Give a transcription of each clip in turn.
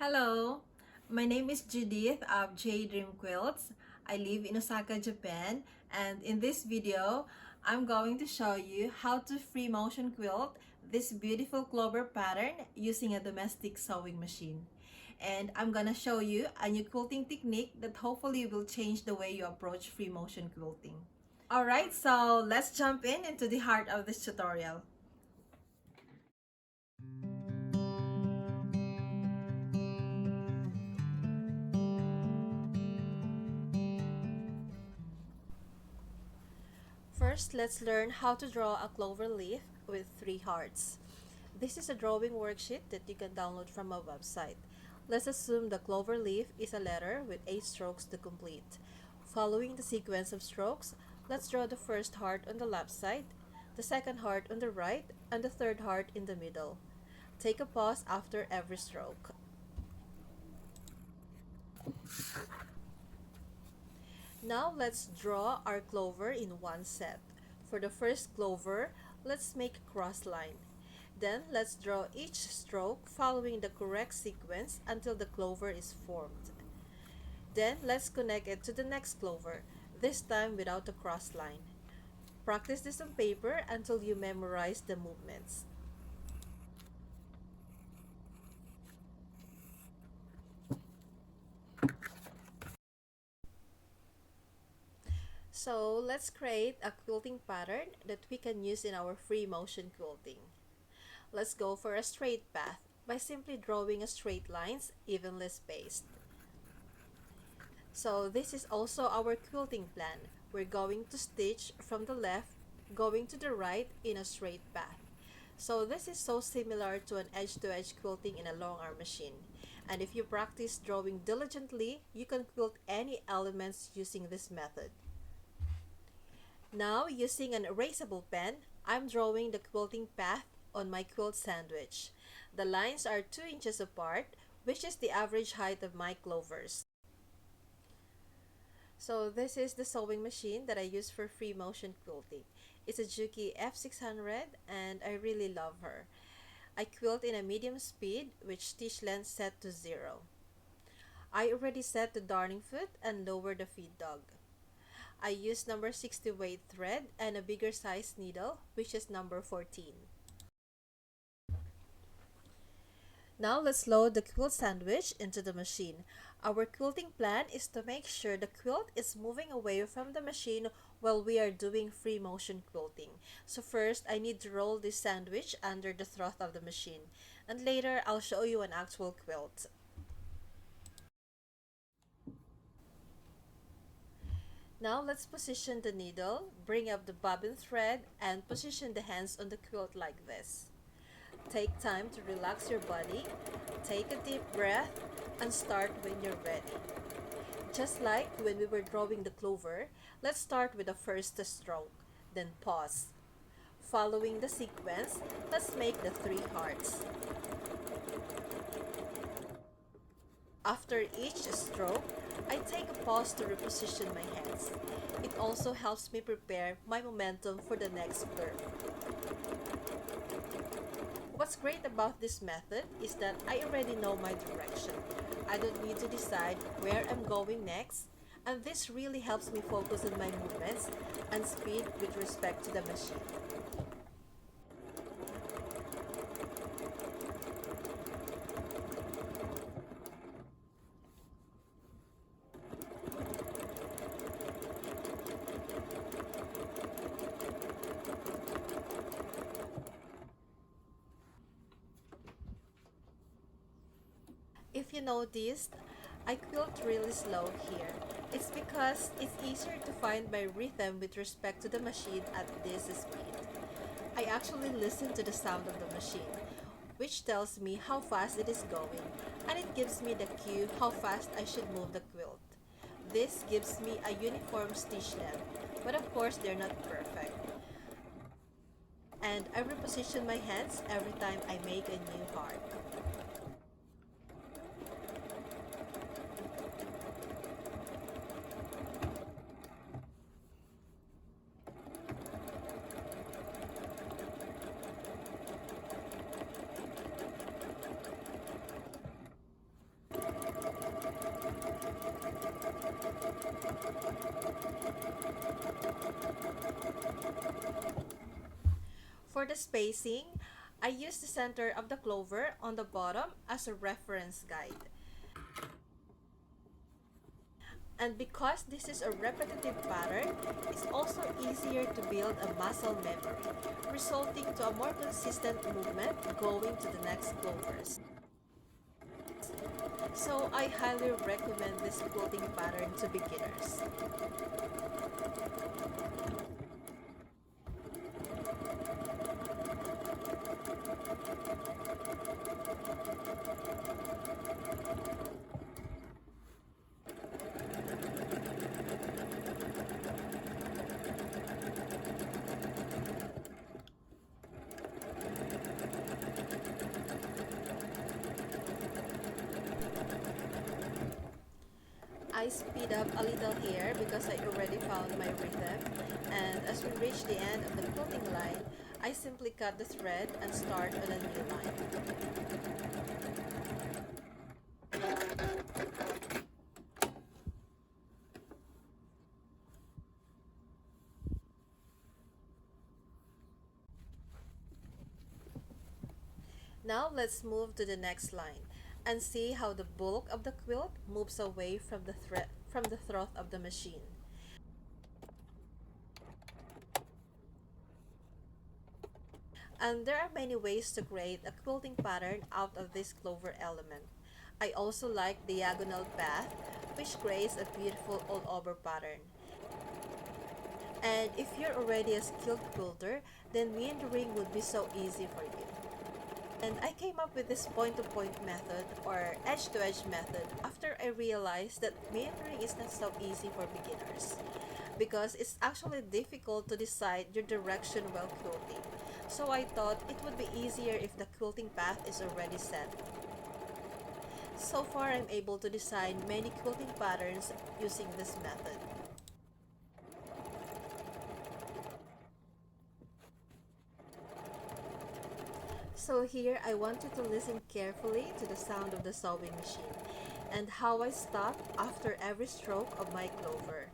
Hello, my name is Judith of J Dream Quilts. I live in Osaka, Japan, and in this video, I'm going to show you how to free motion quilt this beautiful clover pattern using a domestic sewing machine. And I'm gonna show you a new quilting technique that hopefully will change the way you approach free motion quilting. Alright, so let's jump into the heart of this tutorial. First, let's learn how to draw a clover leaf with 3 hearts. This is a drawing worksheet that you can download from our website. Let's assume the clover leaf is a letter with 8 strokes to complete. Following the sequence of strokes, let's draw the first heart on the left side, the second heart on the right, and the third heart in the middle. Take a pause after every stroke. Now let's draw our clover in one set. For the first clover, let's make a cross line. Then let's draw each stroke following the correct sequence until the clover is formed. Then let's connect it to the next clover, this time without a cross line. Practice this on paper until you memorize the movements. So let's create a quilting pattern that we can use in our free motion quilting. Let's go for a straight path by simply drawing a straight lines evenly spaced. So this is also our quilting plan. We're going to stitch from the left going to the right in a straight path. So this is so similar to an edge-to-edge quilting in a long arm machine. And if you practice drawing diligently, you can quilt any elements using this method. Now, using an erasable pen, I'm drawing the quilting path on my quilt sandwich. The lines are 2 inches apart, which is the average height of my clovers. So this is the sewing machine that I use for free motion quilting. It's a Juki F600 and I really love her. I quilt in a medium speed with stitch length set to 0. I already set the darning foot and lower the feed dog. I use number 60 weight thread and a bigger size needle, which is number 14. Now let's load the quilt sandwich into the machine. Our quilting plan is to make sure the quilt is moving away from the machine while we are doing free motion quilting. So first, I need to roll this sandwich under the throttle of the machine, and later I'll show you an actual quilt. Now let's position the needle, bring up the bobbin thread, and position the hands on the quilt like this. Take time to relax your body, take a deep breath, and start when you're ready. Just like when we were drawing the clover, let's start with the first stroke, then pause. Following the sequence, let's make the 3 hearts. After each stroke, I take a pause to reposition my hands. It also helps me prepare my momentum for the next curve. What's great about this method is that I already know my direction. I don't need to decide where I'm going next, and this really helps me focus on my movements and speed with respect to the machine. If you noticed, I quilt really slow here. It's because it's easier to find my rhythm with respect to the machine at this speed. I actually listen to the sound of the machine, which tells me how fast it is going, and it gives me the cue how fast I should move the quilt. This gives me a uniform stitch length, but of course they're not perfect. And I reposition my hands every time I make a new heart. For the spacing, I use the center of the clover on the bottom as a reference guide. And because this is a repetitive pattern, it's also easier to build a muscle memory, resulting to a more consistent movement going to the next clovers. So I highly recommend this quilting pattern to beginners. I speed up a little here because I already found my rhythm, and as we reach the end of the quilting line, I simply cut the thread and start on a new line. Now let's move to the next line and see how the bulk of the quilt moves away from the throat of the machine. And there are many ways to create a quilting pattern out of this clover element. I also like diagonal path, which creates a beautiful all-over pattern. And if you're already a skilled quilter, then meandering would be so easy for you. And I came up with this point-to-point method or edge-to-edge method after I realized that meandering is not so easy for beginners because it's actually difficult to decide your direction while quilting. So I thought it would be easier if the quilting path is already set. So far, I'm able to design many quilting patterns using this method. So here, I want you to listen carefully to the sound of the sewing machine and how I stop after every stroke of my clover.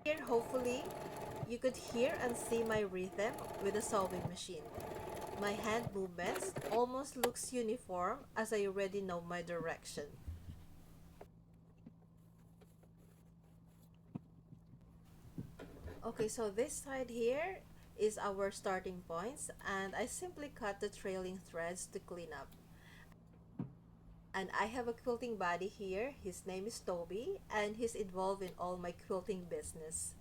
Here, hopefully, you could hear and see my rhythm with the sewing machine. My hand movements almost looks uniform as I already know my direction. Okay, so this side here is our starting points, and I simply cut the trailing threads to clean up. And I have a quilting buddy here. His name is Toby, and he's involved in all my quilting business.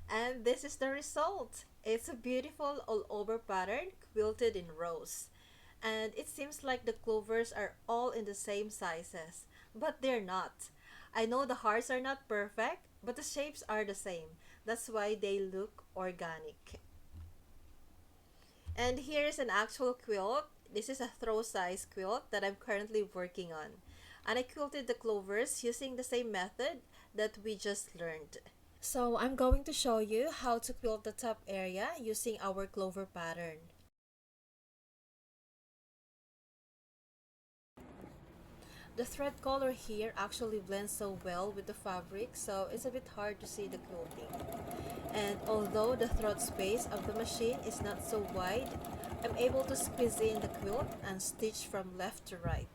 And this is the result. It's a beautiful all-over pattern quilted in rows. And it seems like the clovers are all in the same sizes, but they're not. I know the hearts are not perfect, but the shapes are the same. That's why they look organic. And here's an actual quilt. This is a throw size quilt that I'm currently working on. And I quilted the clovers using the same method that we just learned. So I'm going to show you how to quilt the top area using our clover pattern. The thread color here actually blends so well with the fabric, so it's a bit hard to see the quilting. And although the throat space of the machine is not so wide, I'm able to squeeze in the quilt and stitch from left to right.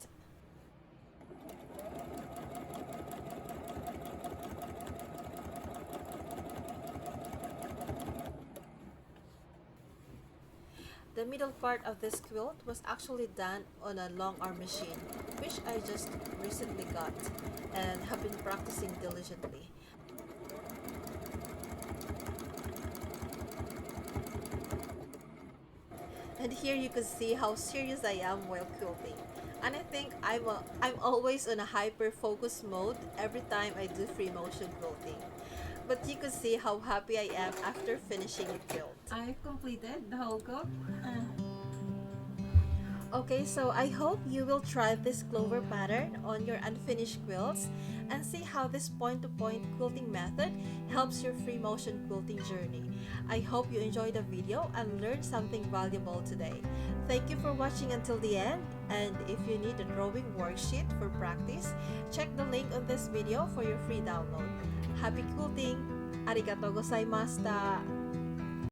The middle part of this quilt was actually done on a long arm machine, which I just recently got and have been practicing diligently. And here you can see how serious I am while quilting. And I think I'm always on a hyper focus mode every time I do free motion quilting. But you can see how happy I am after finishing a quilt. I've completed the whole quilt. Okay, so I hope you will try this Clover pattern on your unfinished quilts and see how this point-to-point quilting method helps your free motion quilting journey. I hope you enjoyed the video and learned something valuable today. Thank you for watching until the end, and if you need a drawing worksheet for practice, check the link on this video for your free download. Happy quilting! Arigatou gozaimashita!